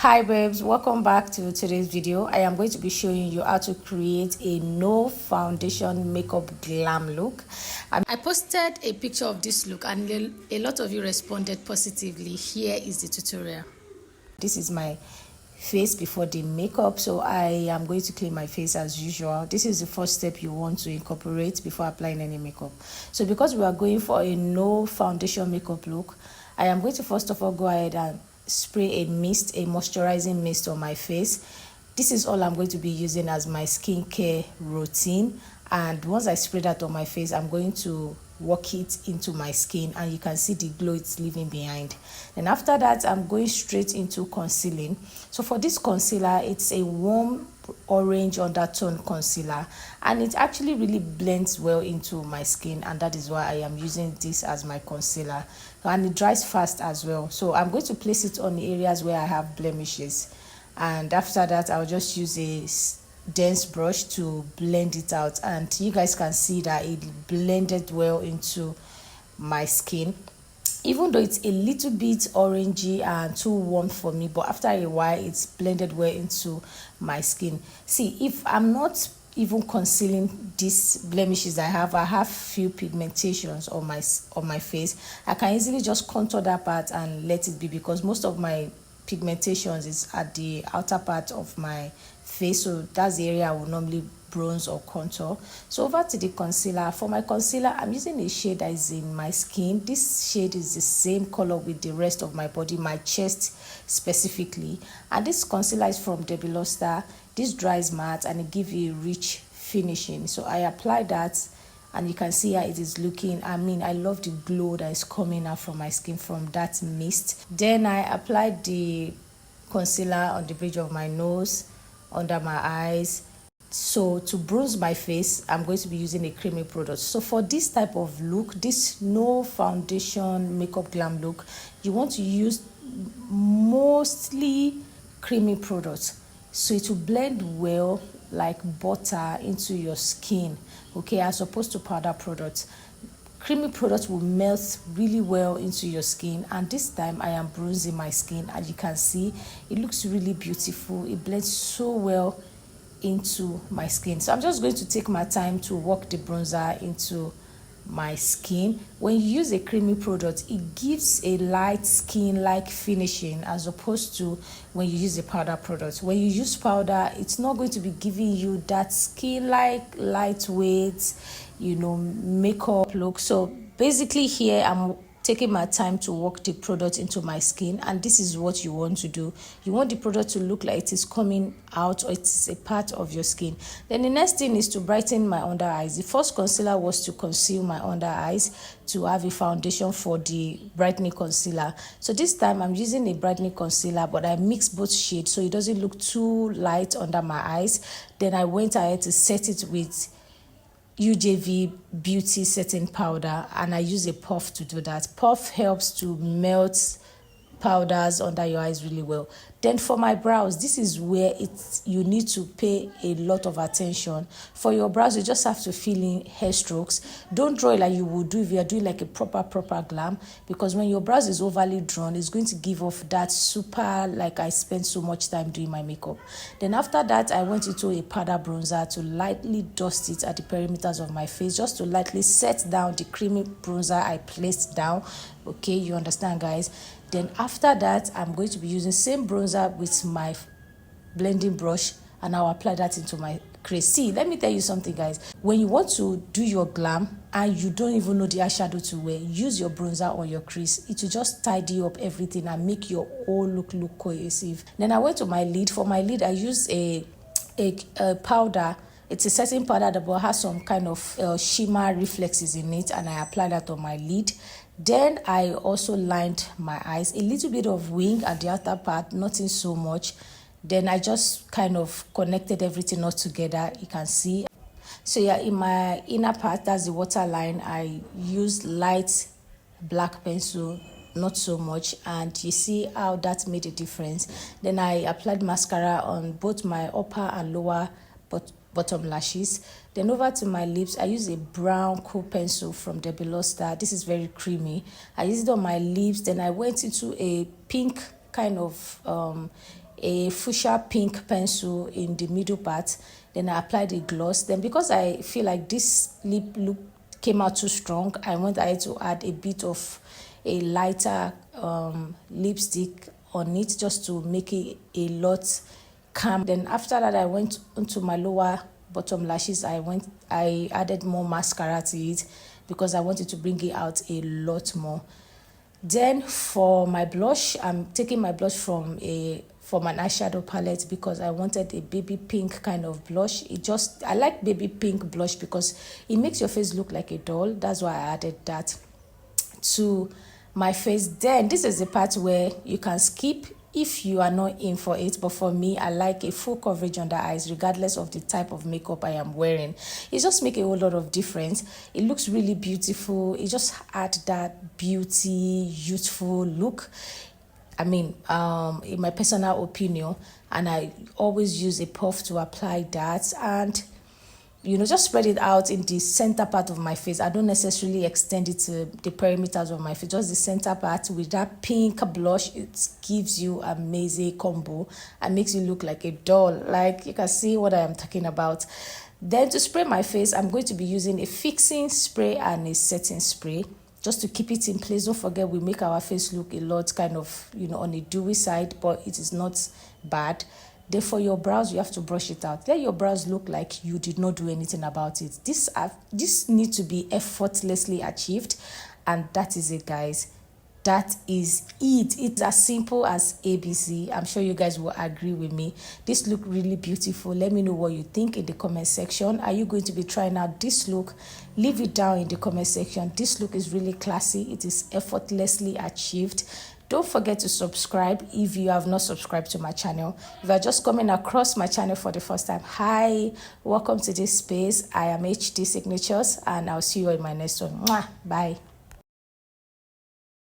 Hi babes, welcome back to today's video. I am going to be showing you how to create a no foundation makeup glam look. I posted a picture of this look and a lot of you responded positively. Here is the tutorial. This is my face before the makeup, so I am going to clean my face as usual. This is the first step you want to incorporate before applying any makeup. So because we are going for a no foundation makeup look, I am going to first of all go ahead and spray a moisturizing mist on my face. This is all I'm going to be using as my skincare routine, and once I spray that on my face, I'm going to work it into my skin and you can see the glow it's leaving behind. And after that, I'm going straight into concealing. So for this concealer, it's a warm orange undertone concealer and it actually really blends well into my skin, and that is why I am using this as my concealer, and it dries fast as well. So I'm going to place it on the areas where I have blemishes, and after that I'll just use a dense brush to blend it out, and you guys can see that it blended well into my skin, even though it's a little bit orangey and too warm for me, but after a while it's blended well into my skin. See, if I'm not even concealing these blemishes I have few pigmentations on my face, I can easily just contour that part and let it be, because most of my pigmentations is at the outer part of my face, so that's the area I will normally bronze or contour. So over to the concealer. For my concealer, I'm using a shade that is in my skin. This shade is the same color with the rest of my body, my chest specifically, and this concealer is from Debiloster. This dries matte and it gives you a rich finishing. So I apply that and you can see how it is looking. I mean, I love the glow that is coming out from my skin from that mist. Then I applied the concealer on the bridge of my nose, under my eyes. So to bronze my face, I'm going to be using a creamy product. So for this type of look, this no foundation makeup glam look, you want to use mostly creamy products, so it will blend well like butter into your skin, okay, as opposed to powder products. Creamy products will melt really well into your skin, and this time I am bronzing my skin, and you can see it looks really beautiful. It blends so well into my skin. So I'm just going to take my time to work the bronzer into my skin. When you use a creamy product, it gives a light skin like finishing, as opposed to when you use a powder product. When you use powder, it's not going to be giving you that skin like lightweight, makeup look. So basically here I'm taking my time to work the product into my skin, and this is what you want to do. You want the product to look like it is coming out or it is a part of your skin. Then the next thing is to brighten my under eyes. The first concealer was to conceal my under eyes, to have a foundation for the brightening concealer. So this time I'm using a brightening concealer, but I mixed both shades so it doesn't look too light under my eyes. Then I went ahead to set it with UJV Beauty Setting Powder, and I use a puff to do that. Puff helps to melt powders under your eyes really well. Then for my brows, this is where you need to pay a lot of attention. For your brows, you just have to fill in hair strokes. Don't draw it like you would do if you are doing like a proper glam, because when your brows is overly drawn, it's going to give off that super, like I spent so much time doing my makeup. Then after that, I went into a powder bronzer to lightly dust it at the perimeters of my face, just to lightly set down the creamy bronzer I placed down. Okay, you understand, guys? Then after that, I'm going to be using same bronzer with my blending brush, and I'll apply that into my crease. See, let me tell you something, guys. When you want to do your glam and you don't even know the eyeshadow to wear, use your bronzer on your crease. It will just tidy up everything and make your whole look cohesive. Then I went to my lid. For my lid, I used a powder. It's a setting powder that has some kind of shimmer reflexes in it, and I applied that on my lid. Then I also lined my eyes, a little bit of wing at the outer part, nothing so much. Then I just kind of connected everything all together, you can see. So yeah, in my inner part, that's the waterline, I used light black pencil, not so much, and you see how that made a difference. Then I applied mascara on both my upper and lower bottom lashes. Then over to my lips, I use a brown cool pencil from Debiloster. This is very creamy. I used it on my lips. Then I went into a pink kind of a fuchsia pink pencil in the middle part. Then I applied the gloss. Then because I feel like this lip look came out too strong, I went ahead to add a bit of a lighter lipstick on it, just to make it a lot calm. Then after that, I went into my lower bottom lashes. I added more mascara to it because I wanted to bring it out a lot more. Then for my blush, I'm taking my blush from an eyeshadow palette because I wanted a baby pink kind of blush. I like baby pink blush because it makes your face look like a doll. That's why I added that to my face. Then this is the part where you can skip if you are not in for it, but for me, I like a full coverage on the eyes regardless of the type of makeup I am wearing. It just makes a whole lot of difference. It looks really beautiful. It just adds that beauty, youthful look. I mean, in my personal opinion, and I always use a puff to apply that, and just spread it out in the center part of my face. I don't necessarily extend it to the perimeters of my face, just the center part with that pink blush. It gives you amazing combo and makes you look like a doll. Like, you can see what I am talking about. Then to spray my face, I'm going to be using a fixing spray and a setting spray just to keep it in place. Don't forget, we make our face look a lot kind of, on the dewy side, but it is not bad. Then for your brows, you have to brush it out. Let your brows look like you did not do anything about it. This needs to be effortlessly achieved, and that is it, guys. That is it. It's as simple as ABC. I'm sure you guys will agree with me. This look really beautiful. Let me know what you think in the comment section. Are you going to be trying out this look? Leave it down in the comment section. This look is really classy. It is effortlessly achieved. Don't forget to subscribe if you have not subscribed to my channel. If you are just coming across my channel for the first time, hi, welcome to this space. I am HD Signatures, and I'll see you in my next one. Mwah, bye.